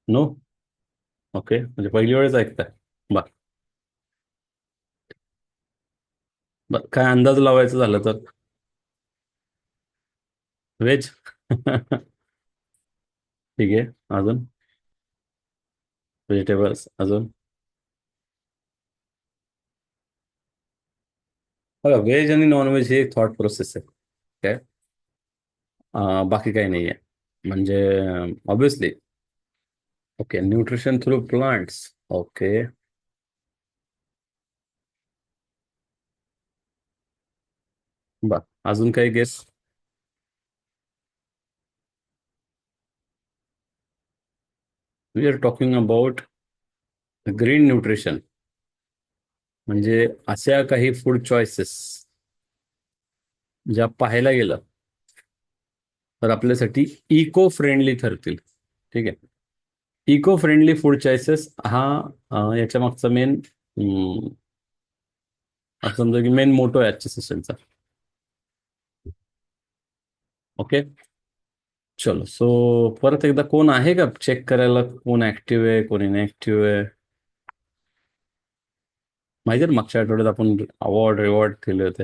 No. Okay, म्हणजे पहिली वेळच ऐकताय. बर. बर, काय अंदाज लावायचं झालं तर? व्हेज. ठीक आहे. अजून? व्हेजिटेबल्स अजून? बघा, व्हेज आणि नॉनव्हेज ही एक थॉट प्रोसेस आहे. काय बाकी काही नाही आहे. म्हणजे obviously. Okay, nutrition through plants. Okay. बर, अजून काही guess? We are talking about green nutrition. म्हणजे अशा काही फूड चॉईसेस ज्या पाहायला गेलं तर आपल्यासाठी इको फ्रेंडली ठरतील. ठीक आहे. इको फ्रेंडली फूड चॉईसेस हा याच्या मागचा मेन, असं समजा की मेन मोटो आहे आजच्या सेशनचा. ओके. चलो, सो परत एकदा कोण आहे का चेक करायला, कोण ऍक्टिव्ह आहे कोण इनऍक्टिव्ह आहे? माहिती आहे ना, मागच्या आठवड्यात आपण अवॉर्ड रिवॉर्ड दिले होते.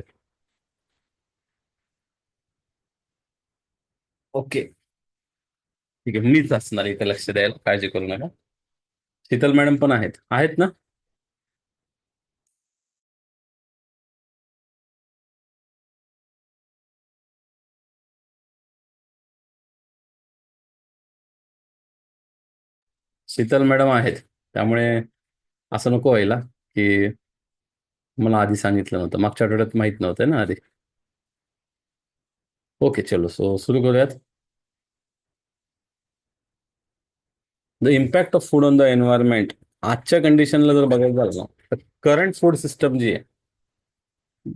ओके. ठीक आहे, मीच असणार इथे लक्ष द्यायला, काळजी करू नका. शीतल मॅडम पण आहेत आहेत ना? शीतल मॅडम आहेत. त्यामुळे असं नको व्हायला की मला आधी सांगितलं नव्हतं, मागच्या आठवड्यात माहित नव्हतं ना आधी. ओके, चलो, सो सुरू करूयात. The impact of food on the environment. आजच्या कंडिशनला जर बघायचं झालं ना, तर करंट फूड सिस्टम जी आहे.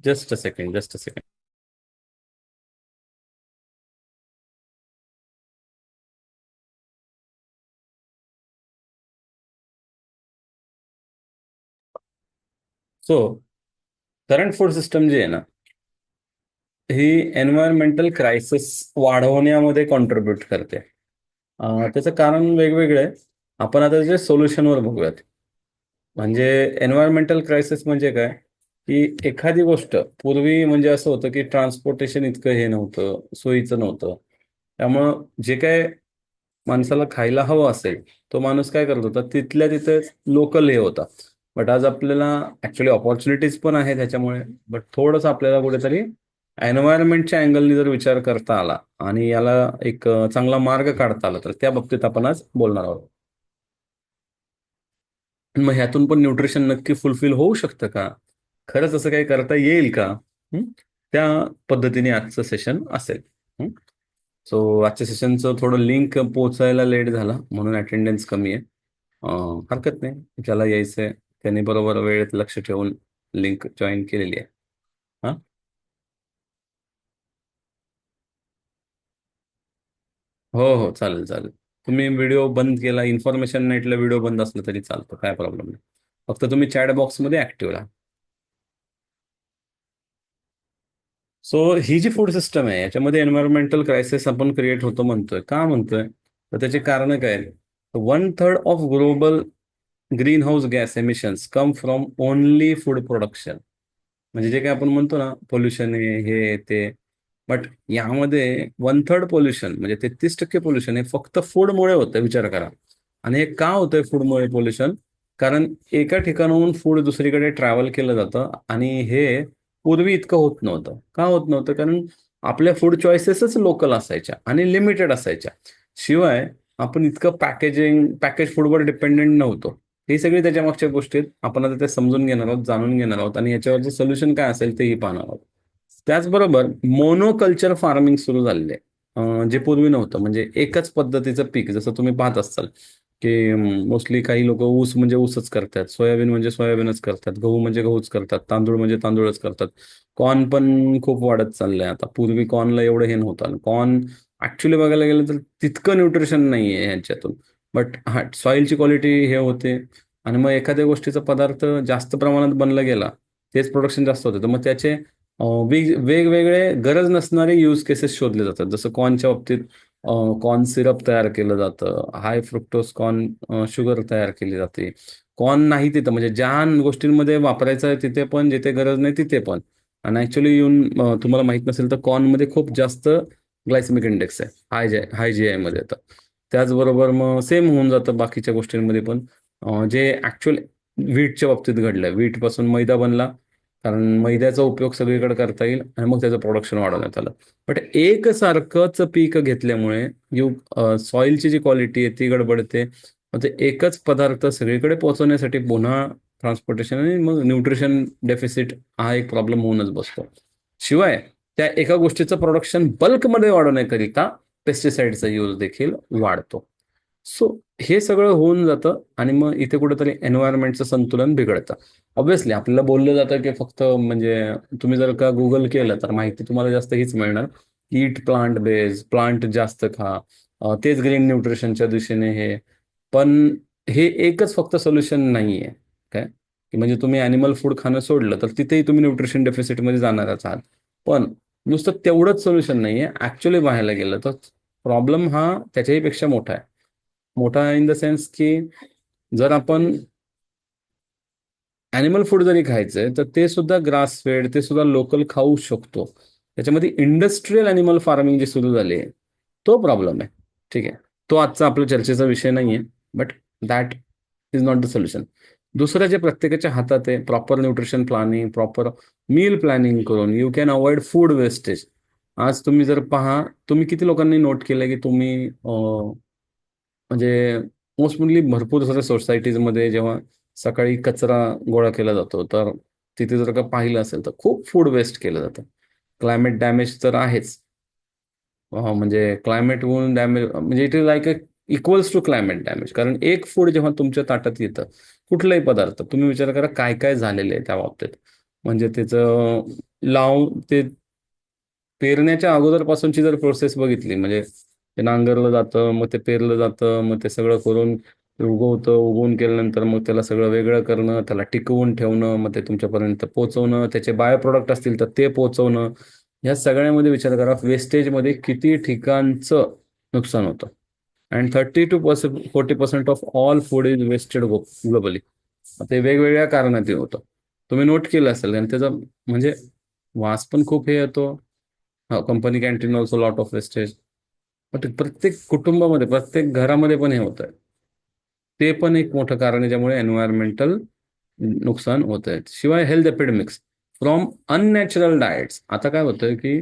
Just a second, just a second. So current food system जी आहे ना, ही एन्व्हायरमेंटल क्रायसिस वाढवण्यामध्ये कॉन्ट्रीब्युट करते. त्याचं कारण वेगवेगळं आहे. आपण आता त्याच्या सोल्युशनवर बघूयात. म्हणजे एन्व्हायरमेंटल क्रायसिस म्हणजे काय? की एखादी गोष्ट पूर्वी म्हणजे असं होतं की ट्रान्सपोर्टेशन इतकं हे नव्हतं, सोयीचं नव्हतं. त्यामुळं जे काय माणसाला खायला हवं असेल, तो माणूस काय करत होता, तिथल्या तिथे लोकल हे होता. बट आज आपल्याला ऍक्च्युली ऑपॉर्च्युनिटीज पण आहेत ह्याच्यामुळे. बट थोडंसं आपल्याला कुठेतरी एन्व्हायरमेंटच्या अँगलनी जर विचार करता आला आणि याला एक चांगला मार्ग काढता आला, तर त्या बाबतीत आपण आज बोलणार आहोत. मग ह्यातून पण न्यूट्रिशन नक्की फुलफिल होऊ शकतं का? खरंच असं काही करता येईल का? हं? त्या पद्धतीने आजचं सेशन असेल. सो आजच्या सेशनचं थोडं लिंक पोहोचायला लेट झाला म्हणून अटेंडन्स कमी आहे. हरकत नाही, ज्याला यायचंय त्याने बरोबर वेळेत लक्ष ठेवून लिंक जॉईन केलेली आहे. हा. हो हो, चालेल चालेल. तुम्ही व्हिडिओ बंद केला, इन्फॉर्मेशन नाईटला व्हिडिओ बंद असला तरी चालतं, काय प्रॉब्लेम नाही. फक्त तुम्ही चॅट बॉक्समध्ये ऍक्टिव्ह राहा. सो ही जी फूड सिस्टम आहे याच्यामध्ये एन्व्हायरमेंटल क्रायसिस आपण क्रिएट होतो म्हणतोय, का म्हणतोय? तर त्याची कारण काय? 1/3 of global green house gas emissions come from only food production. म्हणजे जे काही आपण म्हणतो ना, पोल्युशन आहे हे ते. बट यामध्ये 1/3 पोल्युशन म्हणजे 33% पोल्युशन हे फक्त फूडमुळे होतं, विचार करा. आणि हे का होतंय फूडमुळे पोल्युशन? कारण एका ठिकाणाहून फूड दुसरीकडे ट्रॅव्हल केलं जातं आणि हे पूर्वी इतकं होत नव्हतं. का होत नव्हतं? कारण आपल्या फूड चॉईसेसच लोकल असायच्या आणि लिमिटेड असायच्या. शिवाय आपण इतकं पॅकेज फूडवर डिपेंडेंट नव्हतो. ही सगळी त्याच्या मागच्या गोष्टी आहेत. आपण आता ते समजून घेणार आहोत, जाणून घेणार आहोत आणि याच्यावरचे सोल्युशन काय असेल तेही पाहणार आहोत. त्याचबरोबर मोनोकल्चर फार्मिंग सुरू झालेले आहे. जे पूर्वी नव्हतं. म्हणजे एकच पद्धतीचं पीक, जसं तुम्ही पाहत असाल की मोस्टली काही लोक ऊस म्हणजे ऊसच करतात, सोयाबीन म्हणजे सोयाबीनच करतात, गहू म्हणजे गहूच करतात, तांदूळ म्हणजे तांदूळच करतात. कॉर्न पण खूप वाढत चाललंय आता. पूर्वी कॉर्नला एवढं हे नव्हतं. कॉर्न ऍक्च्युली बघायला गेलं तर तितकं न्यूट्रिशन नाहीये ह्याच्यातून. बट हा, सॉइलची क्वालिटी हे होते. आणि मग एखाद्या गोष्टीचा पदार्थ जास्त प्रमाणात बनला गेला, तेच प्रोडक्शन जास्त होते, तर मग त्याचे वेगवेगळे गरज नसणारे यूज केसेस शोधले जातात. जसं कॉर्नच्या बाबतीत कॉर्न सिरप तयार केलं जातं, हाय फ्रुक्टोज कॉर्न शुगर तयार केली जाते. कॉर्न नाही तिथं, म्हणजे ज्या गोष्टींमध्ये वापरायचं आहे तिथे पण, जिथे गरज नाही तिथे पण. आणि ऍक्च्युली येऊन तुम्हाला माहित नसेल तर कॉर्नमध्ये खूप जास्त ग्लायसेमिक इंडेक्स आहे, हाय जी आय मध्ये येतं. त्याचबरोबर मग सेम होऊन जातं बाकीच्या गोष्टींमध्ये पण. जे ऍक्च्युअल व्हीटच्या बाबतीत घडलंय, व्हीट पासून मैदा बनला, कारण मैद्याचा उपयोग सगळीकडे करता येईल आणि मग त्याचं प्रोडक्शन वाढवण्यात आलं. बट एकसारखंच पीक घेतल्यामुळे सॉइलची जी क्वालिटी आहे ती गडबडते. मग ते एकच पदार्थ सगळीकडे पोहोचवण्यासाठी पुन्हा ट्रान्सपोर्टेशन आणि मग न्यूट्रिशन डेफिसिट हा एक प्रॉब्लेम होऊनच बसतो. शिवाय त्या एका गोष्टीचं प्रोडक्शन बल्कमध्ये वाढवण्याकरिता पेस्टिसाइडचा यूज देखील वाढतो. सो हे सगळं होऊन जातं आणि मग इथे कुठेतरी एन्व्हायरमेंटचं संतुलन बिघडतं. ऑब्व्हियसली आपल्याला बोललं जातं की फक्त म्हणजे तुम्ही जर का गुगल केलं तर माहिती तुम्हाला जास्त हीच मिळणार, ईट प्लांट बेज, प्लांट जास्त खा, तेच ग्रीन न्यूट्रिशनच्या दिशेने हे. पण हे एकच फक्त सोल्युशन नाही आहे काय, की म्हणजे तुम्ही अॅनिमल फूड खाणं सोडलं तर तिथेही तुम्ही न्यूट्रिशन डेफिसिटमध्ये जाणारच आहात. पण नुसतं तेवढंच सोल्युशन नाही आहे. ॲक्च्युली पाहायला गेलं तर प्रॉब्लेम हा त्याच्याही पेक्षा मोठा आहे. मोठा इन द सेन्स की जर आपण ॲनिमल फूड जरी खायचंय तर ते सुद्धा ग्रास फेड, ते सुद्धा लोकल खाऊ शकतो. त्याच्यामध्ये इंडस्ट्रियल ॲनिमल फार्मिंग जे सुरू झाले तो प्रॉब्लेम आहे. ठीक आहे, तो आजचा आपल्या चर्चेचा विषय नाही आहे. But that is not the solution. दुसरं जे प्रत्येकाच्या हातात आहे, proper nutrition planning, proper meal planning करून you can avoid food wastage. आज तुम्ही जर पहा, तुम्ही किती लोकांनी नोट केलं की तुम्ही म्हणजे मोस्टली भरपूर साऱ्या सोसायटीजमध्ये जेव्हा सकाळी कचरा गोळा केला जातो तर तिथे जर का पाहिलं असेल तर खूप फूड वेस्ट केलं जातं. क्लायमेट डॅमेज तर आहेच. म्हणजे क्लायमेट होऊन डॅमेज म्हणजे it is like equals to climate damage. कारण एक फूड जेव्हा तुमच्या ताटात येतं, कुठलाही पदार्थ, तुम्ही विचार करा काय काय झालेलं आहे त्या बाबतीत. म्हणजे त्याचं ते पेरण्याच्या अगोदरपासूनची जर प्रोसेस बघितली, म्हणजे ते नांगरलं जातं, मग ते पेरलं जातं, मग ते सगळं करून उगवतं, उगवून केल्यानंतर मग त्याला सगळं वेगळं करणं, त्याला टिकवून ठेवणं, मग ते तुमच्यापर्यंत पोहोचवणं, त्याचे बाय प्रोडक्ट असतील तर ते पोहोचवणं. या सगळ्यामध्ये विचार करा वेस्टेजमध्ये किती ठिकाणचं नुकसान होतं. And 30 to 40% of all food is wasted globally. ते वेगवेगळ्या कारणात होतं. तुम्ही नोट केलं असेल आणि त्याचा म्हणजे वास पण खूप हे येतो. Company canteen also lot of wastage. पण प्रत्येक कुटुंबामध्ये, प्रत्येक घरामध्ये पण हे होत आहे. ते पण एक मोठं कारण आहे ज्यामुळे एन्व्हायरमेंटल नुकसान होत आहे. शिवाय health epidemics from unnatural diets. आता काय होतं की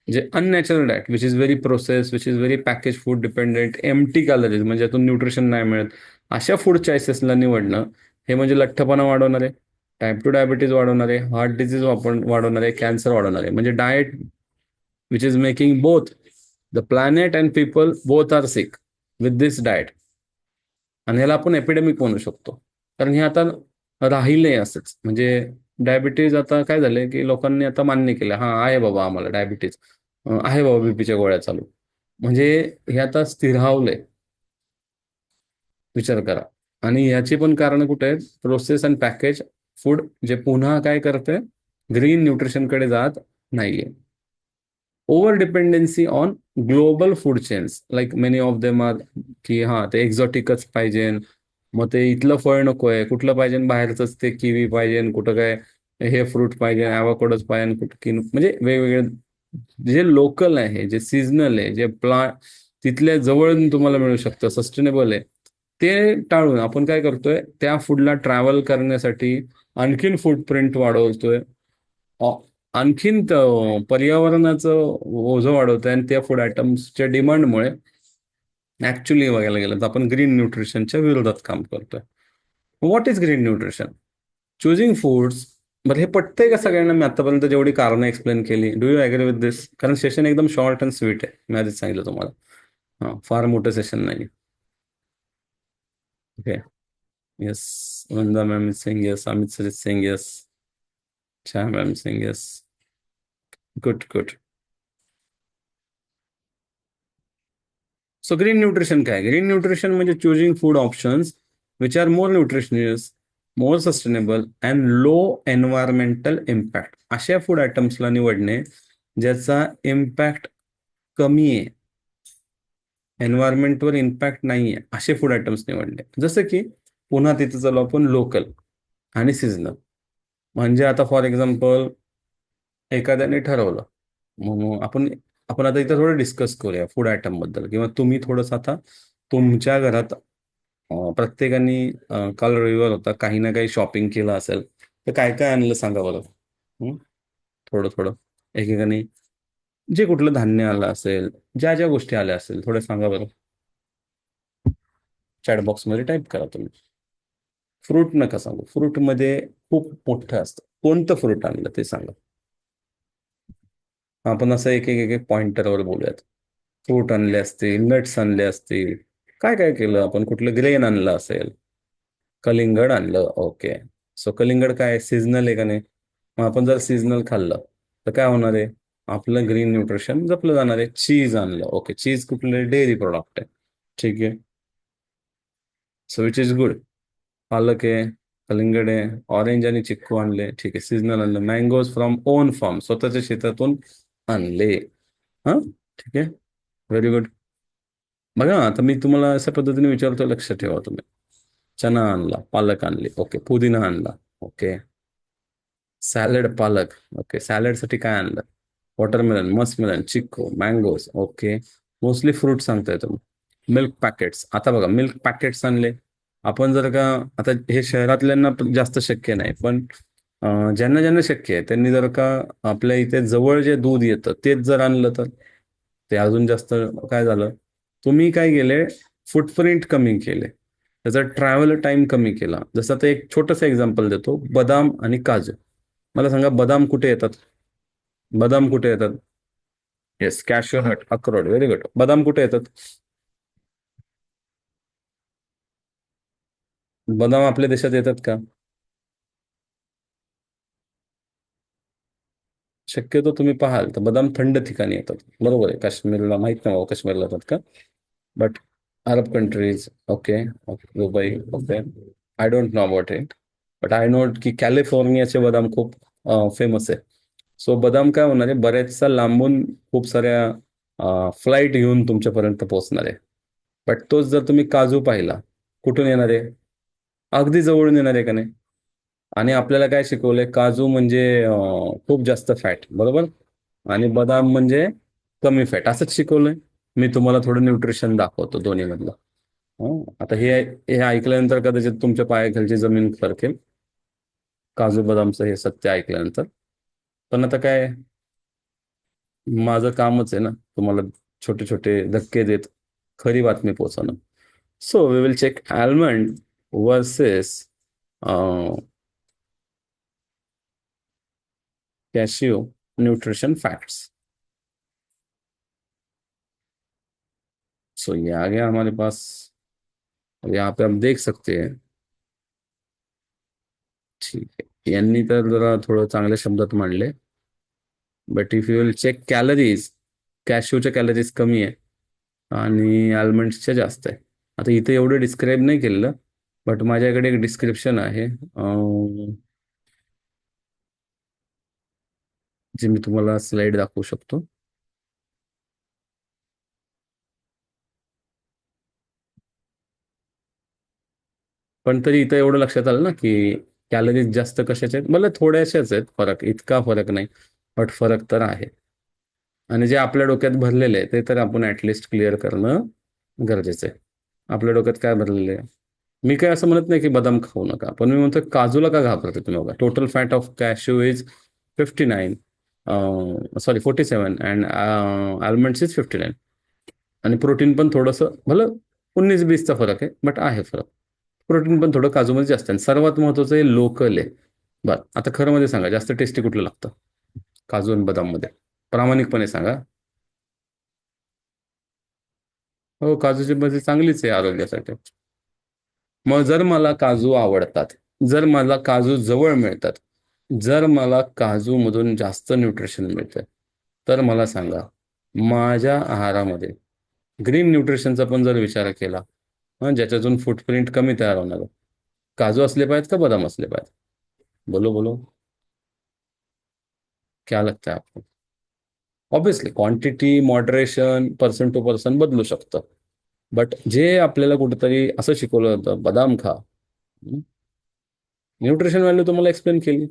जे unnatural diet which is very process, which is very package food dependent, empty calories, म्हणजे यातून न्यूट्रिशन नाही मिळत, अशा फूड चॉईसेसला निवडणं हे म्हणजे लठ्ठपणा वाढवणार आहे, टाईप 2 डायबिटीज वाढवणार आहे, हार्ट डिसीज वाढवणार आहे, कॅन्सर वाढवणार आहे. म्हणजे diet which is making both the planet and people both are sick with this diet. आणि ह्याला आपण एपिडेमिक म्हणू शकतो. कारण हे आता राहिले असंच. म्हणजे डायबिटीज आता काय झालंय की लोकांनी आता मान्य केलं, हा आहे बाबा आम्हाला डायबिटीज, आहे बाबा बीपीच्या गोळ्या चालू. म्हणजे हे आता स्थिरावलंय. विचार करा. आणि याची पण कारण कुठे आहेत? प्रोसेस अँड पॅकेज फूड, जे पुन्हा काय करते, ग्रीन न्यूट्रिशनकडे जात नाहीये. Over dependency on global food chains, like many of them are, की हा ते एक्झॉटिकच पाहिजे, मग ते इथलं फळ नकोय, कुठलं पाहिजे बाहेरचंच, ते किवी पाहिजे, कुठं काय हे फ्रूट पाहिजे, ॲव्होकाडोच पाहिजे, कुठं की म्हणजे वेगवेगळे जे लोकल आहे, जे सीझनल आहे, जे तिथल्या जवळ तुम्हाला मिळू शकतं, सस्टेनेबल आहे, ते टाळून आपण काय करतोय, त्या फूडला ट्रॅव्हल करण्यासाठी आणखीन फूटप्रिंट वाढवतोय, आणखीन पर्यावरणाचं ओझं वाढवतंय. आणि त्या फूड आयटम्सच्या डिमांडमुळे ऍक्च्युली बघायला गेलं तर आपण ग्रीन न्यूट्रिशनच्या विरोधात काम करतोय. What is green nutrition? चुझिंग foods. बरं, हे पटतंय का सगळ्यांना? मी आतापर्यंत जेवढी कारणं एक्सप्लेन केली, डू यू ॲग्री विथ दिस? कारण सेशन एकदम शॉर्ट अँड स्वीट आहे, मी आधीच सांगितलं तुम्हाला. हां, फार मोठं सेशन नाही. Okay. Yes. Vanda ma'am is saying yes, Amit sir is saying yes, Chhaya ma'am saying yes. Good good. So green nutrition काय? ग्रीन न्यूट्रिशन म्हणजे choosing food options which are more nutritious, more sustainable and low environmental impact. अशा food आयटम्सला निवडणे ज्याचा impact कमी आहे. एन्व्हायरमेंटवर impact नाहीये असे फूड आयटम्स निवडले. जसं की पुन्हा तिथे चालू आपण लोकल आणि सीझनल. म्हणजे आता फॉर एक्झाम्पल एखाद्याने ठरवलं, मग आपण आपण आता इथं थोडं डिस्कस करूया फूड आयटम बद्दल, किंवा तुम्ही थोडंसं आता तुमच्या घरात प्रत्येकाने काल रविवार होता, काही ना काही शॉपिंग केलं असेल, तर काय काय आणलं सांगा बरं. हं? थोडं थोडं एकेकाने जे कुठलं धान्य आलं असेल, ज्या ज्या गोष्टी आल्या असेल, थोडं सांगा बरं. चॅट बॉक्समध्ये टाईप करा तुम्ही. फ्रूट नका सांगू, फ्रूटमध्ये खूप मोठं असतं. कोणतं फ्रूट आणलं ते सांगा. आपण असं एक एक एक एक पॉइंटरवर बोलूयात. फ्रूट आणले असतील, नट्स आणले असतील, काय काय केलं आपण, कुठलं ग्रेन आणलं असेल. कलिंगड आणलं, ओके. सो कलिंगड काय सीझनल आहे का नाही? मग आपण जर सीझनल खाल्लं तर काय होणार आहे? आपलं ग्रीन न्यूट्रिशन जपलं जाणार आहे. चीज आणलं, ओके. चीज कुठलं? डेअरी प्रोडक्ट आहे. ठीक आहे. So which is good. पालक आहे, कलिंगड आहे, ऑरेंज आणि चिक्कू आणले, ठीक आहे, सीझनल आणलं. मँगोज फ्रॉम ओन फार्म, स्वतःच्या शेतातून आणले. हा, ठीक आहे. Very good. बघा आता मी तुम्हाला अशा पद्धतीने विचारतो, लक्ष ठेवा तुम्ही. चना आणला, पालक आणली, ओके. पुदिना आणला, ओके. सॅलड पालक, ओके. सॅलडसाठी काय आणलं? वॉटरमेलन, मस्कमेलन, चिक्कू, मँगोज, ओके. मोस्टली फ्रूट सांगताय तुम्ही. मिल्क पॅकेट्स, आता बघा मिल्क पॅकेट्स आणले. आपण जर का, आता हे शहरातल्यांना जास्त शक्य नाही, पण ज्यांना ज्यांना शक्य आहे त्यांनी जर का आपल्या इथे जवळ जे दूध येतं तेच जर आणलं तर ते अजून जास्त काय झालं. तुम्ही काय केले? फुटप्रिंट कमी केले, त्याचा ट्रॅव्हल टाइम कमी केला. जसं आता एक छोटंसं एक्झाम्पल देतो, बदाम आणि काजू. मला सांगा, बदाम कुठे येतात? बदाम कुठे येतात? येस, कॅशू नट, अक्रोड, व्हेरी गुड. बदाम कुठे येतात? बदाम आपल्या देशात येतात का? शक्यतो तुम्ही पाहाल तर बदाम थंड ठिकाणी येतात. बरोबर आहे, काश्मीरला माहित नाही बाबा, काश्मीरला येतात का? But Arab countries, okay. Dubai, okay. I don't know about it, but I know की कॅलिफोर्नियाचे बदाम खूप फेमस आहे. सो बदाम काय होणार आहे, बऱ्याचसा लांबून खूप साऱ्या फ्लाईट घेऊन तुमच्यापर्यंत पोहोचणार आहे. बट तोच जर तुम्ही काजू पाहिला, कुठून येणार आहे? अगदी जवळून येणार आहे का नाही? आणि आपल्याला काय शिकवलंय? काजू म्हणजे खूप जास्त फॅट, बरोबर. आणि बदाम म्हणजे कमी फॅट, असंच शिकवलंय. मी तुम्हाला थोडं न्यूट्रिशन दाखवतो दोन्ही मधलं. आता हे हे ऐकल्यानंतर कदाचित तुमच्या पायाखालची जमीन सरकेल, काजू बदामचं हे सत्य ऐकल्यानंतर. पण आता काय, माझं कामच आहे ना तुम्हाला छोटे छोटे धक्के देत खरी बातमी पोहोचवणं. So we will check almond versus cashew nutrition facts. So ये आ गया हमारे पास. अब यहाँ पे आप देख सकते हैं. ठीक आहे, यांनी तर जरा थोडं चांगल्या शब्दात मांडले. But if you will check calories, कॅशियोच्या कॅलरीज कमी आहे आणि आल्मंड्सच्या जास्त आहे. आता इथे एवढं डिस्क्राईब नाही केलेलं, बट माझ्याकडे एक डिस्क्रिप्शन आहे, जे मी तुम्हाला स्लाइड दाखवू शकतो. पण तरी इथं एवढं लक्षात आलं ना की कॅलरीज जास्त कशाच्या आहेत, मला थोड्याशाच आहेत फरक, इतका फरक नाही, बट फरक तर आहे. आणि जे आपल्या डोक्यात भरलेले आहे ते तर आपण ऍटलिस्ट क्लिअर करणं गरजेचं आहे. आपल्या डोक्यात काय भरलेलं आहे? मी काय असं म्हणत नाही की बदाम खाऊ नका, पण मी म्हणतो काजूला का घाबरते तुम्ही? बघा, total fat of cashew is 59, sorry 47, and almonds is 59. आणि प्रोटीन पण थोडंसं भलं 19-20चा फरक आहे, बट आहे फरक. प्रोटीन पण थोडं काजूमध्ये जास्त आहे, आणि सर्वात महत्वाचं हे लोकल आहे. बरं, आता खरं मध्ये सांगा, जास्त टेस्टी कुठलं लागतं काजू आणि बदाम मध्ये? प्रामाणिकपणे सांगा. हो, काजूची भाजी चांगलीच आहे आरोग्यासाठी. मग जर मला काजू आवडतात, जर मला काजू जवळ मिळतात, जर मला काजूमधून जास्त न्यूट्रिशन मिळतं, तर मला सांगा, माझ्या आहारामध्ये ग्रीन न्यूट्रिशनचा पण जर विचार केला, ज्याच्यातून फुटप्रिंट कमी तयार होणार आहे, काजू असले पाहिजेत का बदाम असले पाहिजेत? बोलो बोलो, क्या लगता है आपको? Obviously quantity moderation person to person बदलू शकतं. बट जे आपल्याला कुठेतरी असं शिकवलं होतं, बदाम खा, न्यूट्रिशन व्हॅल्यू तुम्हाला एक्सप्लेन केली.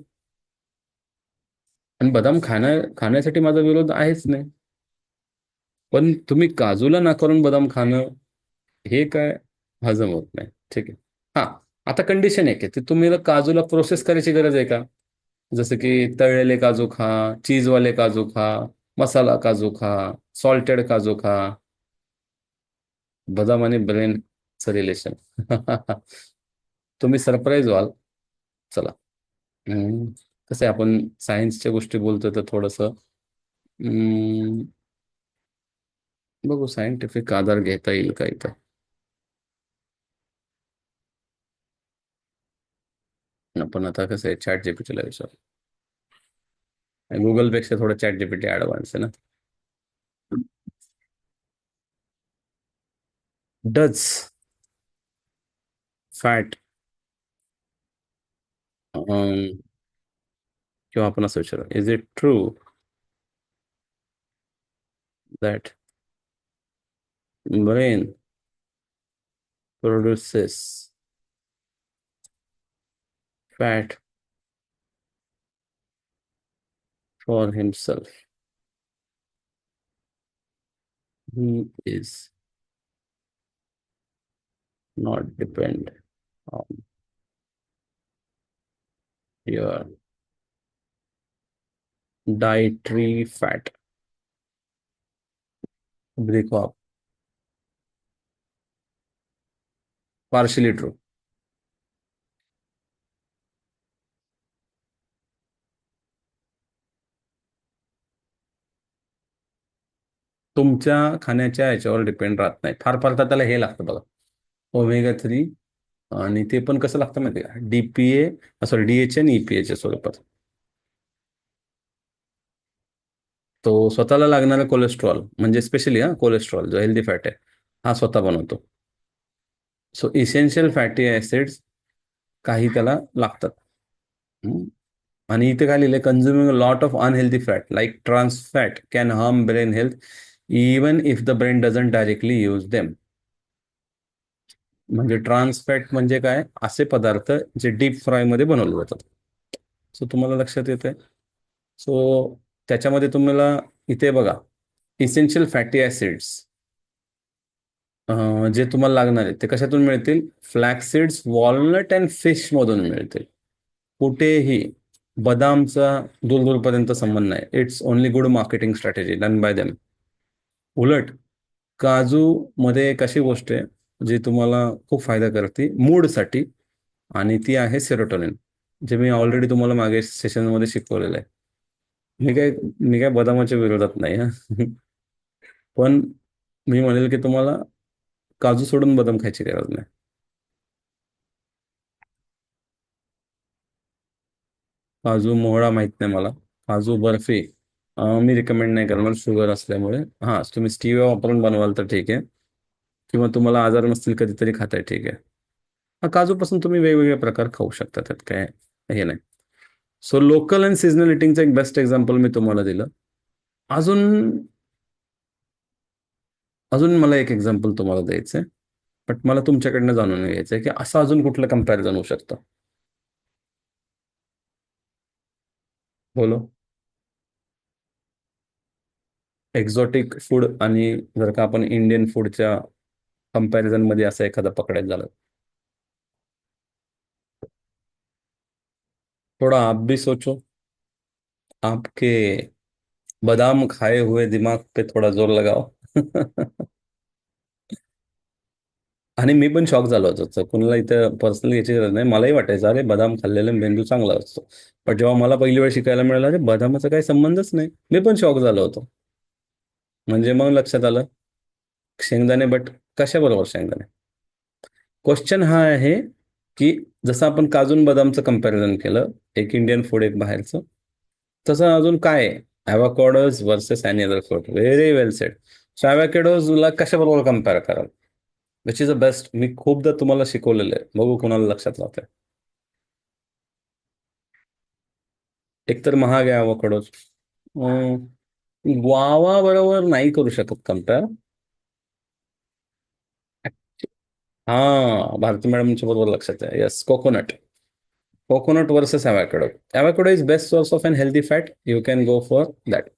आणि बदाम खाण्यासाठी माझा विरोध आहेच नाही. पण तुम्ही काजूला नाकारून बदाम खाणं, हे काय हजम होत नाही. ठीक आहे. हा, आता कंडिशन आहे की ते तुम्ही काजूला प्रोसेस करायची गरज आहे का? जसं की तळलेले काजू खा, चीजवाले काजू खा, मसाला काजू खा, सॉल्टेड काजू खा. बदाम आणि ब्रेनचं रिलेशन. तुम्ही सरप्राईज व्हाल. चला. हम्म, कसं आहे, आपण सायन्सच्या गोष्टी बोलतोय तर थोडंसं बघू सायंटिफिक आधार घेता येईल का इथं. आपण आता कसं आहे, चॅट जीपीटीला विचार. गुगलपेक्षा थोडं चॅट जीपीटी ऍडव्हान्स आहे ना. डज फॅट, किंवा आपण असं विचारू, is it true that brain produces fat for himself, he is not depend on your dietary fat. देखो आप, पार्शली ट्रू. तुमच्या खाण्याच्या याच्यावर डिपेंड राहत नाही. फार फार तर त्याला हे लागतं बघा, ओमेगा 3. आणि ते पण कसं लागतं माहिती का, डीपीए सॉरी डीएचए आणि ईपीएच्या स्वरूपात. तो स्वतःला लागणारा कोलेस्ट्रॉल, म्हणजे स्पेशली कोलेस्ट्रॉल जो हेल्दी फॅट आहे, हा स्वतः बनवतो. सो इसेन्शियल फॅटी ऍसिड्स काही त्याला लागतात. हम्म. आणि इथे काय लिहिलंय, consuming lot of unhealthy fat like trans fat can harm brain health even if the brain doesn't directly use them. म्हणजे ट्रान्स फॅट म्हणजे काय, असे पदार्थ जे डीप फ्राय मध्ये बनवले जातात. सो तुम्हाला लक्षात येते. सो त्याच्यामध्ये तुम्हाला इथे बघा, इसेन्शियल फॅटी ऍसिड्स जे तुम्हाला लागणार आहेत ते कशातून मिळतील? फ्लॅक्सीड्स, वॉलनट अँड फिश मधून मिळतील. कुठेही बदामचा दूर दूरपर्यंत संबंध नाही. It's only good marketing strategy done by them. उलट काजू मध्ये एक अशी गोष्ट आहे जी तुम्हाला खूप फायदा करते मूडसाठी, आणि ती आहे सेरोटोनिन, जे मी ऑलरेडी तुम्हाला मागे सेशनमध्ये शिकवलेलं आहे. मी काय बदामाच्या विरोधात नाही हा. पण मी म्हणेल की तुम्हाला काजू सोडून बदाम खायची गरज नाही. काजू मोहळा माहित नाही मला. काजू बर्फी मी रिकमेंड नाही करणार शुगर असल्यामुळे. हां, तुम्ही स्टीविया वापरून बनवाल तर ठीक आहे, किंवा तुम्हाला आजार नसतील कधीतरी खाताय, ठीक आहे. हा, काजूपासून तुम्ही वेगवेगळे प्रकार खाऊ शकता, त्यात काय हे नाही. सो लोकल अँड सिजनल इटिंगचं एक बेस्ट एक्झाम्पल मी तुम्हाला दिलं. अजून अजून मला एक एक्झाम्पल तुम्हाला द्यायचं आहे, बट मला तुमच्याकडनं जाणून घ्यायचं आहे की असं अजून कुठलं कम्पॅरिझन होऊ शकतं. बोलो. एक्झॉटिक फूड आणि जर का आपण इंडियन फूडच्या कंपॅरिझन मध्ये असं एखादं पकडायचं झालं. थोड़ा आप भी सोचो. आपके बादाम खाए हुए दिमाग पे थोडा जोर लगाओ. आणि मी पण शॉक झालो होतो. तर कुणाला इथं पर्सनली याची गरज नाही, मलाही वाटायचं अरे बदाम खाल्लेला मेंदू चांगला असतो. पण जेव्हा मला पहिली वेळ शिकायला मिळालं, अरे बदामाचा काही संबंधच नाही, मी पण शॉक झालो होतो. म्हणजे मग लक्षात आलं, शेंगदाणे, बट कशाबरोबर शेंगदाणे? क्वेश्चन हा आहे की जसं आपण काजून बदामचं कंपॅरिझन केलं, एक इंडियन फूड एक बाहेरचं, तसं अजून काय आहे? Avocados versus any other fruit. Very well said. So ॲव्होकाडोजला कशाबरोबर कम्पेअर कराल? Which is the best? मी खूपदा तुम्हाला शिकवलेलं आहे, बघू कुणाला लक्षात राहतंय. एकतर महाग आहे ॲव्होकाडोज. गुआवा बरोबर नाही करू शकत कम्पेअर. हा, भारती मॅडमच्या बरोबर लक्षात आहे. Yes, coconut. Coconut versus avocado. Avocado is best source of an healthy fat. You can go for that.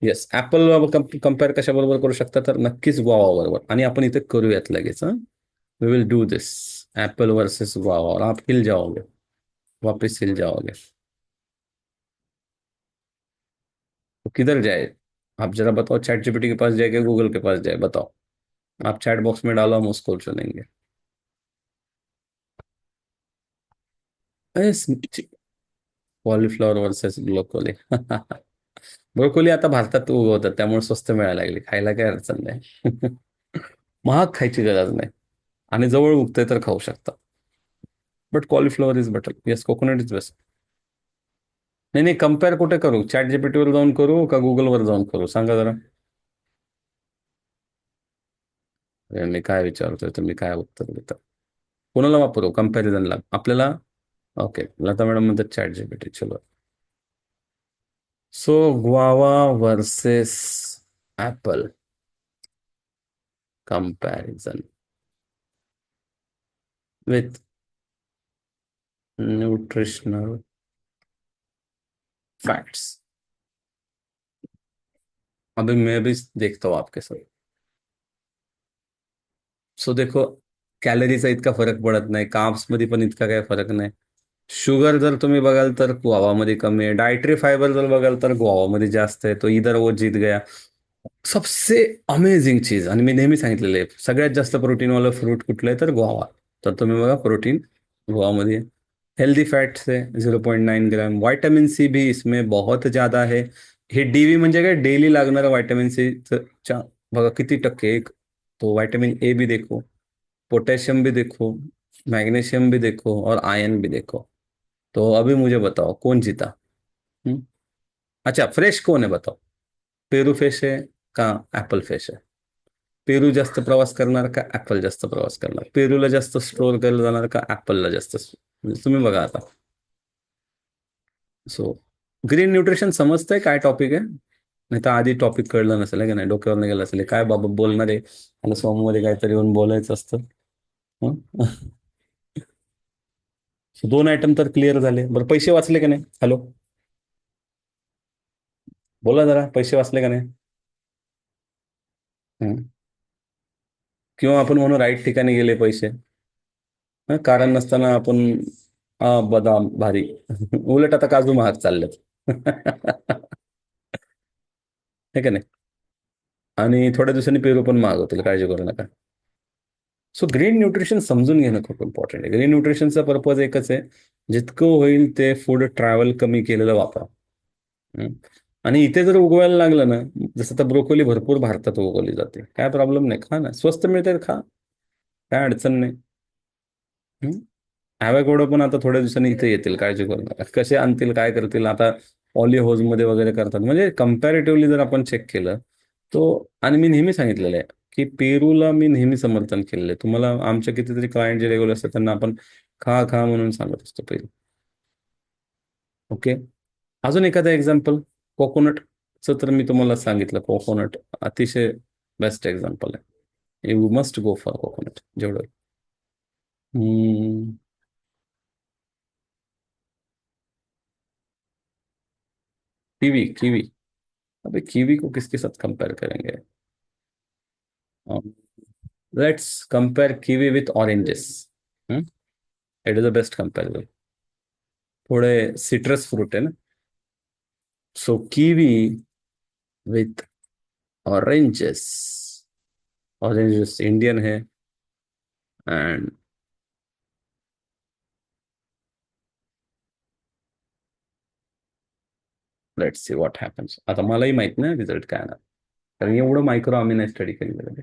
Yes, apple compare कशाबरोबर करू शकता, तर नक्कीच गुआवा बरोबर. आणि आपण इथे करूयात लगेच. We will do this. Apple versus guava, और आप हिल जाओगे, वापस हिल जाओगे। तो किधर जाए? आप जरा बताओ, चैट जीपीटी के पास जाए कि गूगल के पास जाए, बताओ। आप चैट बॉक्स में डालो, हम उसको चुनेंगे। Cauliflower versus broccoli. ब्रोकोली आता भारतात उगवतात, त्यामुळे स्वस्त मिळायला लागली, खायला काही अडचण नाही. महाग खायची गरज नाही, आणि जवळ उगतंय तर खाऊ शकता. But cauliflower is better. Yes, coconut is best. नाही नाही, कम्पेअर कुठे करू? चॅट जीपीटीवर जाऊन करू का गुगलवर जाऊन करू, सांगा जरा. मी काय विचारतोय, तुम्ही काय उत्तर देता? कोणाला वापरू कम्पॅरिझनला आपल्याला? ओके, लता मॅडम म्हणतात चॅट जीपीटी, चलो. So guava versus apple comparison with nutritional facts. अभी मैं भी देखता हूँ आपके साथ। सो देखो, कॅलरीचा इतका फरक पडत नाही, कार्ब्स मध्ये पण इतका काही फरक नाही. शुगर जर तुम्ही बघाल तर गुआवामध्ये कमी आहे. डायटरी फायबर जर बघाल तर गुआवामध्ये जास्त आहे. तो इधर वो जीत गया. सबसे अमेझिंग चीज, आणि मी नेहमी सांगितलेलं आहे, सगळ्यात जास्त प्रोटीनवालं फ्रूट कुठलं आहे, तर गुआवा. तर तुम्ही बघा, प्रोटीन गुआवामध्ये. हेल्दी फैट्स है 0.9 ग्राम. वाइटामिन सी भी इसमें बहुत ज्यादा है. हे डीवी म्हणजे काय, डेली लागणारं व्हायटामिन सी च्या बघा किती टक्के. एक तो विटामिन ए भी देखो, पोटेशियम भी देखो, मैग्नीशियम भी देखो, और आयरन भी देखो। तो अभी मुझे बताओ कौन जीता? हम्म? अच्छा, फ्रेश कौन है बताओ? पेरू फ्रेश है का ऍपल फ्रेश है? पेरू जास्त प्रवास करणार का ऍपल जास्त प्रवास करणार? पेरूला जास्त स्टोअर केलं जाणार का ऍपलला जास्त? म्हणजे तुम्ही बघा आता. सो ग्रीन न्यूट्रिशन समजतंय काय टॉपिक आहे? नाही तर आधी टॉपिक कळलं नसेल है की नाही, डोक्यावर गेलं असेल, काय बाबा बोलणार आहे, मला सोमवारी काहीतरी येऊन बोलायचं असतं. हं? दोन आयटम तर क्लिअर झाले. बरं, पैसे वाचले का नाही? हॅलो, बोला जरा, पैसे वाचले का नाही? हं? किंवा आपण म्हणून राईट ठिकाणी गेले पैसे. कारण नसताना आपण बदाम भारी. उलट आता काजू महाग चाललेत. हे का नाही? आणि थोड्या दिवसांनी पेरू पण महाग होतील, काळजी करू नका. सो ग्रीन न्यूट्रिशन समजून घेणं खूप इम्पॉर्टंट आहे. ग्रीन न्यूट्रिशनचा पर्पज एकच आहे, जितकं होईल ते फूड ट्रॅव्हल कमी केलेलं वापरा. हं. आणि इथे जर उगवायला लागलं ना, जसं तर ब्रोकोली भरपूर भारतात उगवली जाते, काय प्रॉब्लेम नाही, खा ना, स्वस्त मिळते, खा, काय अडचण नाही. ॲवॅकॅडो पण आता थोड्या दिवसांनी इथे येतील, काळजी करू नका. कसे आणतील, काय करतील आता, ऑलिव्ह हाऊसमध्ये वगैरे करतात. म्हणजे कम्पॅरेटिव्हली जर आपण चेक केलं, तो. आणि मी नेहमी सांगितलेलं आहे की पेरूला मी नेहमी समर्थन केलेलं आहे. तुम्हाला आमच्या कितीतरी क्लायंट जे रेग्युलर असतात त्यांना आपण खा खा म्हणून सांगत असतो पेरू. ओके. अजून एखादा एक्झाम्पल, कोकोनटचं तर मी तुम्हाला सांगितलं, कोकोनट अतिशय बेस्ट एक्झाम्पल आहे. You must go for coconut जेवढं. हम्म, कीवी कीवी। अबे कीवी को किसके साथ कंपेयर करेंगे? Let's compare kiwi with oranges. It is the best comparison. थोड़े सिट्रस फ्रूट है ना, so kiwi with oranges. Oranges Indian है, and let's see what happens. आता मलाही माहित नाही रिझल्ट काय ना, कारण एवढं मायक्रो आम्ही नाही स्टडी केलेलं.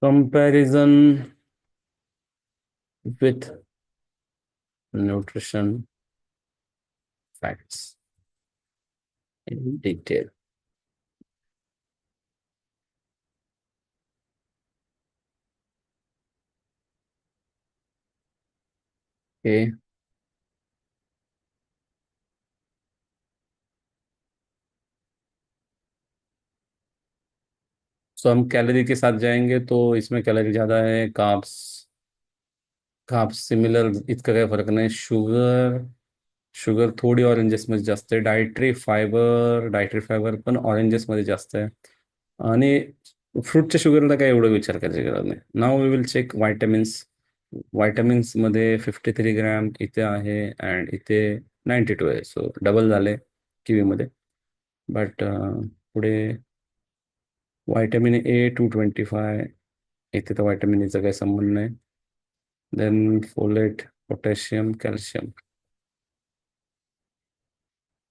Comparison with nutrition facts in detail. Okay. So हम कैलोरी के साथ जाएंगे तो इसमें कैलोरी ज़्यादा है, कार्ब्स, कार्ब्स सिमिलर, इतकं काही फरक नाही. शुगर, शुगर थोडी ऑरेंजेसमध्ये जास्त आहे. डायटरी फायबर पण ऑरेंजेसमध्ये जास्त आहे. आणि फ्रूटच्या शुगरला काही एवढं विचार करायची गरज नाही. Now we will check vitamins. व्हायटमिन्समध्ये 53 ग्रॅम इथे आहे अँड इथे 92 आहे. सो डबल झाले किवीमध्ये. बट पुढे व्हायटमिन ए 225, इथे तर व्हायटमिन एचा काही संबंध नाही. Then folate, potassium, calcium.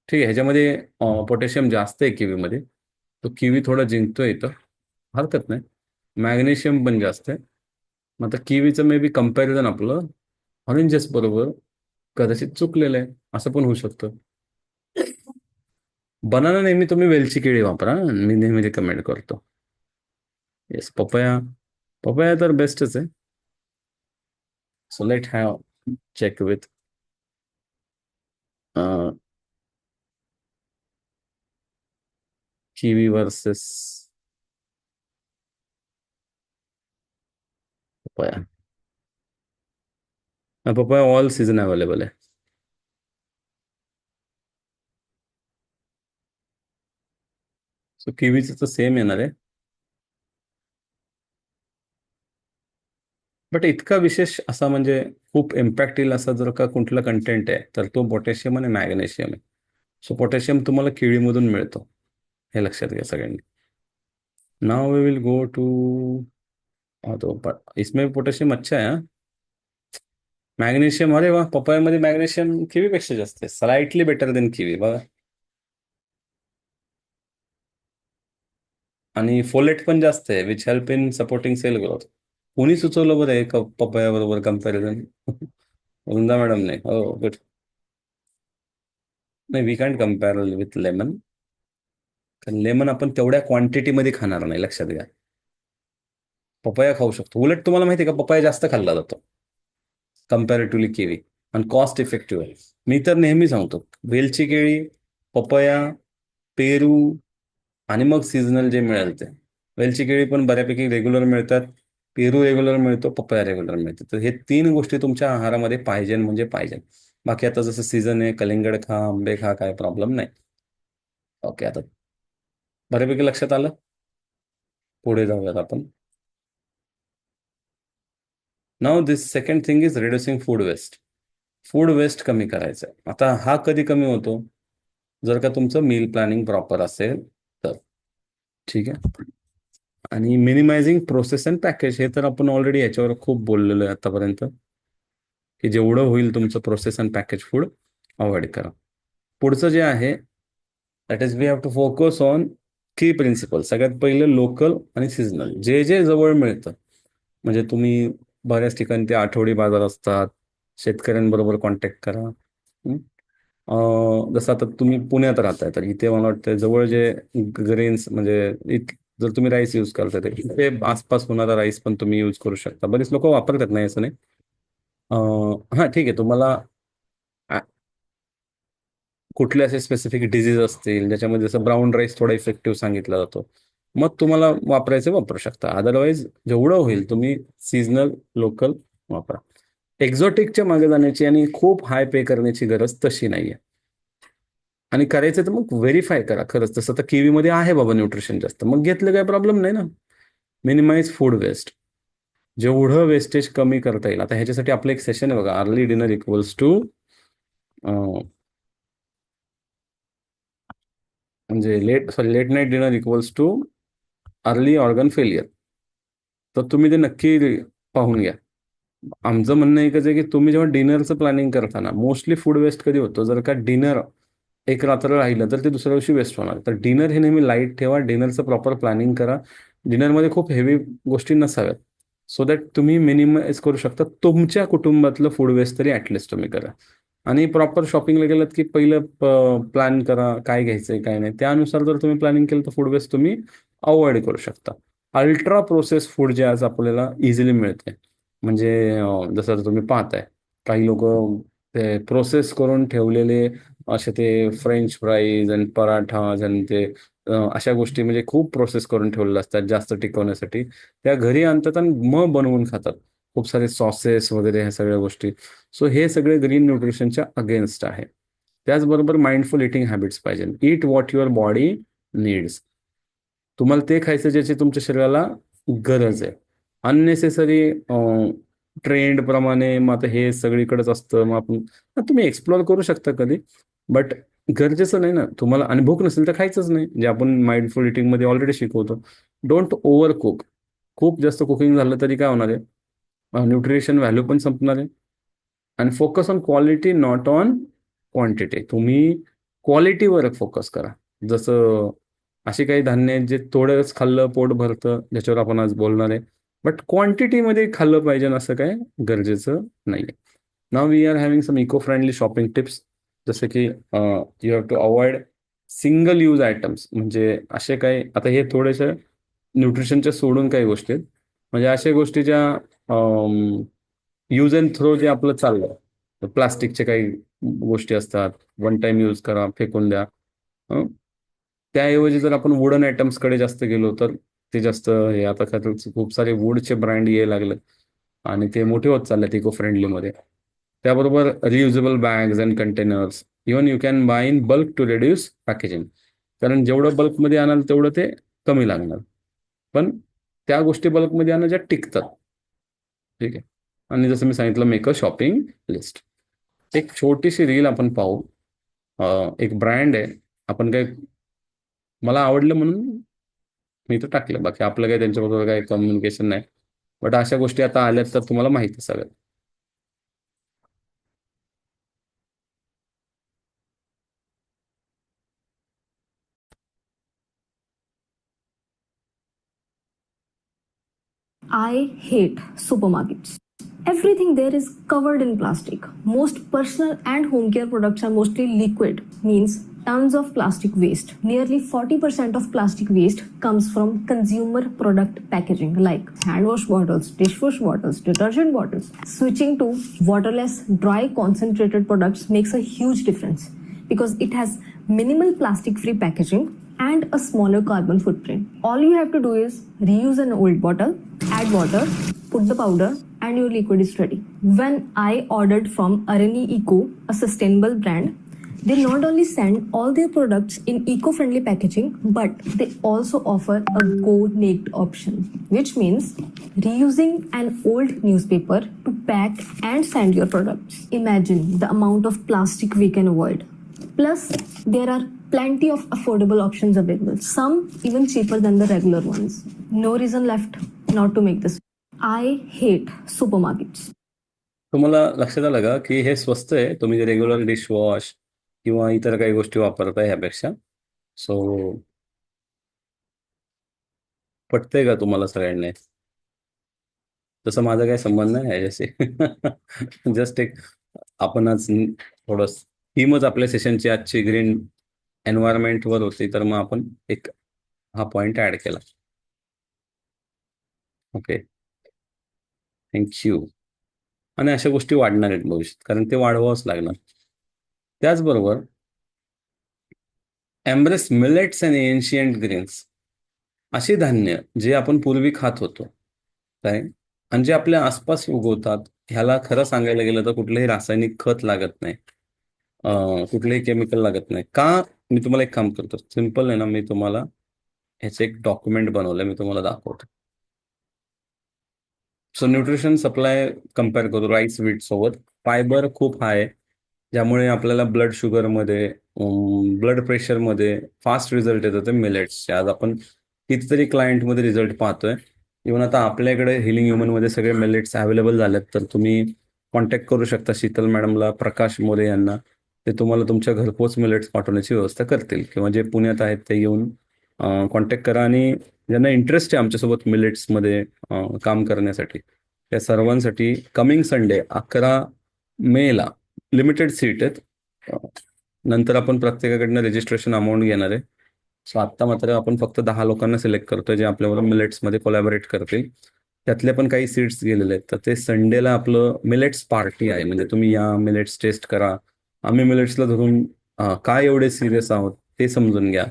ठीक आहे, ह्याच्यामध्ये पोटॅशियम जास्त आहे किवीमध्ये. तो किवी थोडा जिंकतोय इथं, हरकत नाही. मॅग्नेशियम पण जास्त आहे. मग आता किवीचं मे बी कम्पॅरिझन आपलं ऑरेंजेस बरोबर कदाचित चुकलेलं आहे, असं पण होऊ शकतं. बनाना नेहमी तुम्ही वेलची केळी वापरा, मी नेहमी रिकमेंड करतो. Yes, papaya. पपया तर बेस्टच आहे. So let have check with kiwi versus papaya. Papaya all season available आहे. सो किवीचं तर सेम येणार आहे. बट इतका विशेष असा म्हणजे खूप इम्पॅक्ट येईल असा जर का कुठला कंटेंट आहे तर तो पोटॅशियम आणि मॅग्नेशियम आहे. सो पोटॅशियम तुम्हाला केळीमधून मिळतो, हे लक्षात घ्या सगळ्यांनी. Now we will go to, तो इसमें पोटॅशियम अच्छा आहे. मॅग्नेशियम, अरे वा, पपयामध्ये मॅग्नेशियम किवीपेक्षा जास्त आहे, स्लाइटली बेटर देन किवी बघा. आणि फोलेट पण जास्त आहे, which help in supporting cell growth. कुणी सुचवलं बरं आहे पपया बरोबर कम्पॅरिझन? वृंदा मॅडम नाही, हो गुड. नाही, we can't compare with lemon. कारण लेमन आपण तेवढ्या क्वांटिटीमध्ये खाणार नाही, लक्षात घ्या. पपया खाऊ शकतो, उलट तुम्हाला माहिती आहे का, पपया जास्त खाल्ला जातो कम्पॅरेटिव्हली केवी, आणि कॉस्ट इफेक्टिव्ह आहे. मी तर नेहमी सांगतो, वेलची केळी, पपया, पेरू, आणि मग सीझनल जे मिळेल ते. वेलची केळी पण बऱ्यापैकी रेग्युलर मिळतात, पेरू रेग्युलर मिळतो, पपया रेग्युलर मिळतो. तर हे तीन गोष्टी तुमच्या आहारामध्ये पाहिजे म्हणजे पाहिजे. बाकी आता जसं सीझन आहे, कलिंगड खा, आंबे खा, काय प्रॉब्लेम नाही. ओके, आता बऱ्यापैकी लक्षात आलं. पुढे जाऊयात आपण. Now this second thing is reducing food waste. Food waste कमी करायचं आहे. आता हा कधी कमी होतो, जर का तुमचं मील प्लॅनिंग प्रॉपर असेल तर. ठीक आहे. आणि मिनिमायझिंग प्रोसेस अँड पॅकेज, हे तर आपण ऑलरेडी याच्यावर खूप बोललेलो आहे आतापर्यंत, की जेवढं होईल तुमचं process and package food avoid करा. पुढचं जे आहे, that is we have to focus on key principle. सगळ्यात पहिलं लोकल आणि सीझनल, जे जे जवळ मिळतं. म्हणजे तुम्ही बऱ्याच ठिकाणी ते आठवडी बाजार असतात, शेतकऱ्यांबरोबर कॉन्टॅक्ट करा. हं? जसं आता तुम्ही पुण्यात राहताय तर इथे मला वाटतं जवळ जे ग्रेन्स म्हणजे जर तुम्ही राईस यूज करताय तर इथे आसपास होणारा राईस पण तुम्ही यूज करू शकता. बरेच लोक वापरतात, नाही असं नाही. हां, ठीक आहे. तुम्हाला कुठले असे स्पेसिफिक डिझीज असतील ज्याच्यामध्ये जसं ब्राऊन राईस थोडा इफेक्टिव्ह सांगितला जातो, मग तुम्हाला वापरू शकता. अदरवाईज जेवढं होईल तुम्ही सीझनल, लोकल वापरा. एक्झॉटिकच्या मागे जाण्याची आणि खूप हाय पे करण्याची गरज तशी नाहीये. आणि करायचं तर मग व्हेरीफाय करा, खरंच तसं तर किवीमध्ये आहे बाबा न्यूट्रिशन जास्त, मग घेतलं काही प्रॉब्लेम नाही ना. मिनिमाइज फूड वेस्ट, जेवढं वेस्टेज कमी करता येईल. आता ह्याच्यासाठी आपलं एक सेशन आहे बघा, अर्ली डिनर इक्वल्स टू, म्हणजे late night dinner equals to early organ failure. तर तुम्ही ते नक्की पाहून घ्या. आमचं म्हणणं एकच आहे की तुम्ही जेव्हा डिनरचं प्लॅनिंग करताना मोस्टली फूड वेस्ट कधी होतो, जर का डिनर एक रात्र राहिलं तर ते दुसऱ्या दिवशी वेस्ट होणार. तर डिनर हे नेहमी लाईट ठेवा, डिनरचं प्रॉपर प्लॅनिंग करा. डिनरमध्ये खूप हेवी गोष्टी नसाव्यात, सो दॅट तुम्ही मिनिमाइज करू शकता. तुमच्या कुटुंबातलं फूड वेस्ट तरी ॲटलिस्ट तुम्ही करा. आणि प्रॉपर शॉपिंगला गेलात की पहिलं प्लॅन करा काय घ्यायचंय काय नाही, त्यानुसार जर तुम्ही प्लॅनिंग केलं तर फूड वेस्ट तुम्ही अवॉइड करू शकता. अल्ट्रा प्रोसेस फूड जे आज आपल्याला इझिली मिळते, म्हणजे जसं तुम्ही पाहताय काही लोक ते प्रोसेस करून ठेवलेले असे ते फ्रेंच फ्राईज आणि पराठाज आणि ते अशा गोष्टी म्हणजे खूप प्रोसेस करून ठेवलेल्या असतात जास्त टिकवण्यासाठी. त्या घरी आणतात आणि मग बनवून खातात. खूप सारे सॉसेस वगैरे ह्या सगळ्या गोष्टी. सो हे सगळे ग्रीन न्यूट्रिशनच्या अगेन्स्ट आहे. त्याचबरोबर माइंडफुल इटिंग हॅबिट्स पाहिजे. It what your body needs. तुम्हाला ते खायचं ज्याची तुमच्या शरीराला गरज आहे. अननेसेसरी ट्रेंड प्रमाणे मग आता हे सगळीकडेच असतं, मग आपण तुम्ही एक्सप्लोअर करू शकता कधी, बट गरजेचं नाही ना. तुम्हाला आणि भूक नसेल तर खायचंच नाही, जे आपण माइंडफुल इटिंग मध्ये ऑलरेडी शिकवतो. Don't over cook. खूप जास्त कुकिंग झालं तरी काय होणार आहे, न्यूट्रिशन व्हॅल्यू पण संपणार आहे. आणि focus on quality not on quantity. तुम्ही क्वालिटीवर फोकस करा. जसं असे काही धान्य आहेत जे थोडंच खाल्लं पोट भरतं, ज्याच्यावर आपण आज बोलणार आहे, बट क्वांटिटीमध्ये खाल्लं पाहिजे असं काय गरजेचं नाही. Now we are having some eco friendly shopping tips. जसं की you have to avoid single use items. म्हणजे असे काही, आता हे थोडेसे न्यूट्रिशनच्या सोडून काही गोष्टी आहेत, म्हणजे अशा गोष्टी ज्या यूज अँड थ्रो जे आपलं चाललं, प्लास्टिकचे काही गोष्टी असतात, वन टाइम यूज करा, फेकून द्या. हं? त्याऐवजी जर आपण वुडन आयटम्सकडे जास्त गेलो तर ते जास्त हे, आता खरंच खूप सारे वूडचे ब्रँड यायला लागले आणि ते मोठे होत चाललेत इको फ्रेंडलीमध्ये. त्याबरोबर reusable bags and containers. Even you can buy in bulk to reduce packaging. कारण जेवढं बल्कमध्ये आणाल तेवढं ते कमी लागणार. पण त्या गोष्टी बल्कमध्ये आणा ज्या टिकतात. ठीक आहे. आणि जसं मी सांगितलं, मेक अ शॉपिंग लिस्ट. एक छोटीशी रील आपण पाहू. एक ब्रँड आहे, आपण काय, मला आवडलं म्हणून मी तर टाकलं, बाकी आपलं काही त्यांच्याबरोबर काही कम्युनिकेशन नाही. बट अशा गोष्टी आता आल्यात तर तुम्हाला माहिती सगळं. I hate supermarkets. Everything there is covered in plastic. Most personal and home care products are mostly liquid, means tons of plastic waste. Nearly 40% of plastic waste comes from consumer product packaging like hand wash bottles, dishwash bottles, detergent bottles. Switching to waterless, dry, concentrated products makes a huge difference because it has minimal plastic free packaging and a smaller carbon footprint. All you have to do is reuse an old bottle, add water, put the powder, and your liquid is ready. When I ordered from Arani Eco, a sustainable brand, they not only send all their products in eco-friendly packaging, but they also offer a go naked option, which means reusing an old newspaper to pack and send your products. Imagine the amount of plastic we can avoid. Plus, there are plenty of affordable options available, some even cheaper than the regular ones. No reason left not to make this. I hate supermarkets. तुम्हाला लक्षात आलं का की हे स्वस्त आहे, तुम्ही जे रेग्युलर डिशवॉश किंवा इतर काही गोष्टी वापरताय ह्यापेक्षा. सो पटतंय का तुम्हाला सगळ्यांना? तसं माझा काही संबंध नाही ह्याच्याशी. जस्ट एक, आपण आज थोडं थीमच आपल्या सेशनची आजची ग्रीन एन्व्हायरमेंटवर होती, तर मग आपण एक हा पॉइंट ऍड केला. Okay, thank you. आणि अशा गोष्टी वाढणार आहेत भविष्यात, कारण ते वाढवावंच लागणार. त्याचबरोबर embrace millets and ancient grains. अशी धान्य जे आपण पूर्वी खात होतो काय, आणि जे आपल्या आसपास उगवतात, ह्याला खरं सांगायला गेलं तर कुठलंही रासायनिक खत लागत नाही, कुठलंही केमिकल लागत नाही. का? मी तुम्हाला एक काम करतो, सिम्पल आहे ना, मी तुम्हाला ह्याचं एक डॉक्युमेंट बनवलंय, मी तुम्हाला दाखवतो. सो न्यूट्रिशन सप्लाय कम्पेअर करू राईस व्हीट सोबत. फायबर खूप हाय, ज्यामुळे आपल्याला ब्लड शुगरमध्ये, ब्लड प्रेशरमध्ये फास्ट रिझल्ट येतात ते मिलेट्सचे. आज आपण कितीतरी क्लायंटमध्ये रिझल्ट पाहतोय. इव्हन आता आपल्याकडे हिलिंग ह्युमनमध्ये सगळे मिलेट्स अवेलेबल झालेत, तर तुम्ही कॉन्टॅक्ट करू शकता शीतल मॅडमला, प्रकाश मोरे यांना. ते तुम्हाला तुमच्या घरपोच मिलेट्स पाठवण्याची व्यवस्था करतील, किंवा जे पुण्यात आहेत ते येऊन कॉन्टॅक्ट करा. आणि ज्यांना इंटरेस्ट आहे आमच्यासोबत मिलेट्समध्ये काम करण्यासाठी, त्या सर्वांसाठी कमिंग संडे 11 मेला लिमिटेड सीट आहेत. नंतर आपण प्रत्येकाकडनं रजिस्ट्रेशन अमाऊंट घेणार आहे. सो आत्ता मात्र आपण फक्त 10 लोकांना सिलेक्ट करतोय, जे आपल्याबरोबर मिलेट्समध्ये कोलॅबोरेट करतील. त्यातले पण काही सीट्स गेलेले आहेत, तर ते संडेला आपलं मिलेट्स पार्टी आहे. म्हणजे तुम्ही या, मिलेट्स टेस्ट करा. आम्ही मिलेट्सला धरून काय एवढे सिरियस आहोत ते समजून घ्या.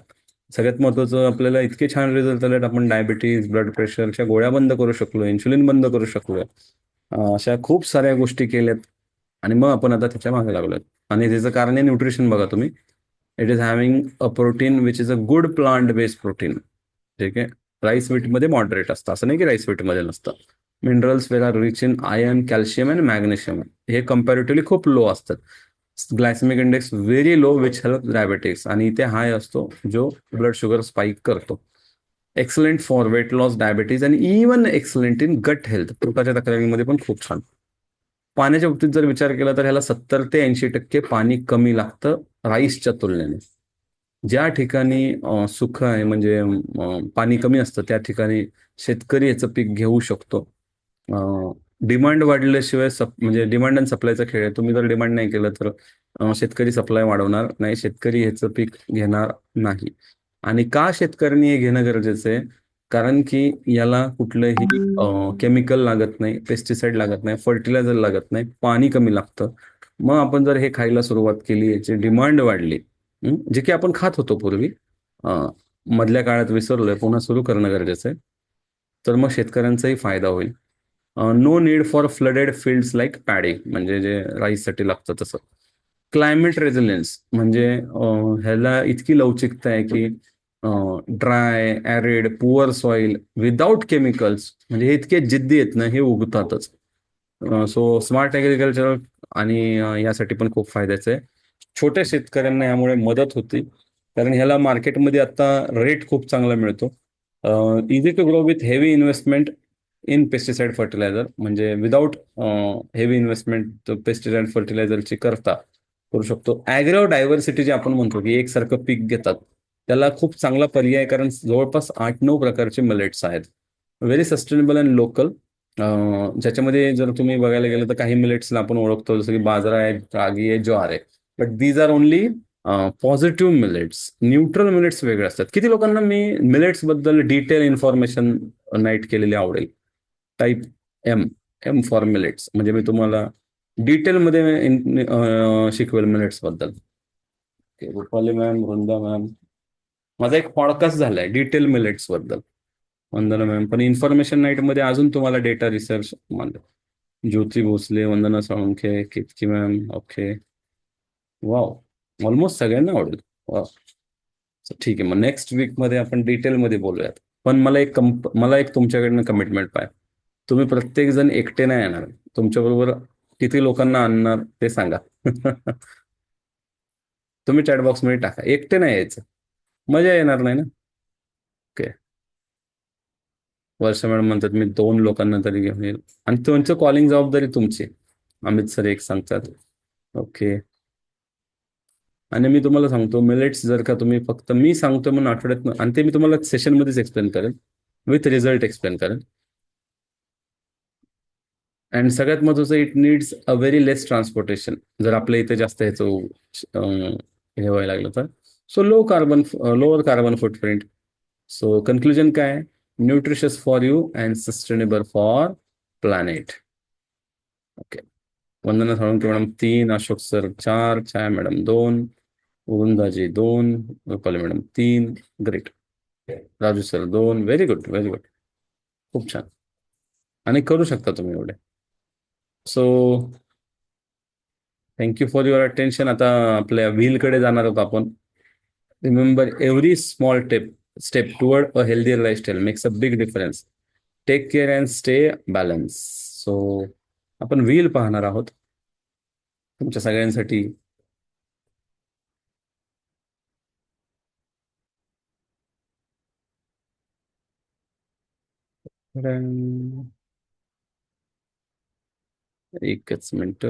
सगळ्यात महत्त्वाचं, आपल्याला इतके छान रिझल्ट आलेत, आपण डायबिटीज, ब्लड प्रेशरच्या गोळ्या बंद करू शकलो, इन्शुलिन बंद करू शकलो. अशा खूप साऱ्या गोष्टी केल्यात आणि मग आपण आता त्याच्या मागे लागलोय. आणि त्याचं कारण आहे न्यूट्रिशन. बघा तुम्ही, it is having a protein which is a good plant based protein. ठीक आहे. राईस मध्ये मॉडरेट असतं, असं नाही की राईस मध्ये नसतं. Minerals where are rich in iron, calcium and magnesium. हे कम्पॅरेटिव्हली खूप लो असतात. Glycemic index very low which help diabetics, आणि इथे हाय असतो जो ब्लड शुगर स्पाइक करतो. Excellent for weight loss, diabetes आणि even excellent in gut health, पोटाच्या तक्रारींमध्ये पण खूप छान. पाण्याच्या बाबतीत जर विचार केला तर ह्याला 70 ते 80% पाणी कमी लागतं राईसच्या तुलनेने. ज्या ठिकाणी सुख आहे, म्हणजे पाणी कमी असतं, त्या ठिकाणी शेतकरी याचं पीक घेऊ शकतो. डिमांड वाढल्याशिवाय म्हणजे डिमांड आणि सप्लायचा खेळ आहे. तुम्ही जर डिमांड नाही केलं तर शेतकरी सप्लाय वाढवणार नाही, शेतकरी ह्याचं पीक घेणार नाही. आणि का शेतकऱ्यांनी हे घेणं गरजेचं आहे? कारण की याला कुठलंही केमिकल लागत नाही, पेस्टिसाइड लागत नाही, फर्टिलायझर लागत नाही, पाणी कमी लागतं. मग आपण जर हे खायला सुरुवात केली, याची डिमांड वाढली, जे की आपण खात होतो पूर्वी, मधल्या काळात विसरलोय, पुन्हा सुरू करणं गरजेचं आहे, तर मग शेतकऱ्यांचाही फायदा होईल. No need for flooded fields like paddy, म्हणजे जे राईससाठी लागतं तसं. क्लायमेट रेझिलियन्स म्हणजे ह्याला इतकी लवचिकता आहे की dry, arid, poor soil without chemicals, म्हणजे हे इतके जिद्दी आहेत ना, हे उगतातच. सो स्मार्ट ॲग्रिकल्चर आणि यासाठी पण खूप फायद्याचं आहे. छोट्या शेतकऱ्यांना यामुळे मदत होती, कारण ह्याला मार्केटमध्ये आता रेट खूप चांगला मिळतो. Easy to grow with heavy investment in pesticide fertiliser, म्हणजे विदाउट हेवी इन्व्हेस्टमेंट पेस्टिसाइड फर्टिलायझरची करता करू शकतो. ॲग्रो डायव्हर्सिटी जे आपण म्हणतो की एकसारखं पीक घेतात, त्याला खूप चांगला पर्याय आहे, कारण जवळपास 8-9 प्रकारचे मिलेट्स आहेत. Very sustainable and local. ज्याच्यामध्ये जर तुम्ही बघायला गेलं तर काही मिलेट्सला आपण ओळखतो, जसं की बाजरा आहे, रागी आहे, ज्वार आहे. But these are only positive millets. Neutral millets वेगळे असतात. किती लोकांना मी मिलेट्स बद्दल डिटेल इन्फॉर्मेशन नाईट केलेली आवडेल? Type M, M for millets, म्हणजे मी तुम्हाला डिटेलमध्ये शिकवेल मिलेट्स बद्दल. रुपाली मॅम, वृंदा मॅम, माझा एक पॉडकास्ट झालाय डिटेल मिलेट्स बद्दल. वंदना मॅम पण इन्फॉर्मेशन नाईट मध्ये अजून तुम्हाला data research, Jyoti Bhosale, Vandana Salunkhe, Ketaki ma'am, okay, wow, almost सगळ्यांना आवडेल. वाव. ठीक आहे, मग नेक्स्ट वीक मध्ये आपण डिटेलमध्ये बोलूयात. पण मला एक तुमच्याकडनं कमिटमेंट पाहिजे. तुम्ही प्रत्येक जण एकटे नाही येणार, तुमच्याबरोबर किती लोकांना आणणार ते सांगा. तुम्ही चॅट बॉक्समध्ये टाका, एकटे नाही यायचं, मजा येणार नाही ना. ओके. वर्षा मॅडम म्हणतात मी 2 लोकांना तरी घेऊन येईल, आणि तुमचं कॉलिंग जबाबदारी तुमची. अमित सर एक सांगतात. ओके. आणि मी तुम्हाला सांगतो, मिलेट्स जर का तुम्ही फक्त मी सांगतो म्हणून आठवड्यात, आणि ते मी तुम्हाला सेशनमध्येच एक्सप्लेन करेन, विथ रिझल्ट एक्सप्लेन करेन. अँड सगळ्यात महत्वाचं, it needs a very less transportation. जर आपल्या इथे जास्त ह्याचं हे व्हायला लागलं तर, so lower carbon footprint. So conclusion काय? Nutritious for you and sustainable for planet. Okay. Vandana Salunke madam 3, Ashok sir 4, Chhaya madam 2, Vrindaji 2, Rupali madam 3, great. Raju sir 2, very good, very good, खूप छान. आणि करू शकता तुम्ही एवढे. So thank you for your attention. आता आपल्या व्हीलकडे जाणार आहोत आपण. Remember, every small step toward a healthier lifestyle makes a big difference. Take care and stay balance. So आपण व्हील पाहणार आहोत तुमच्या सगळ्यांसाठी. एकच मिनिट.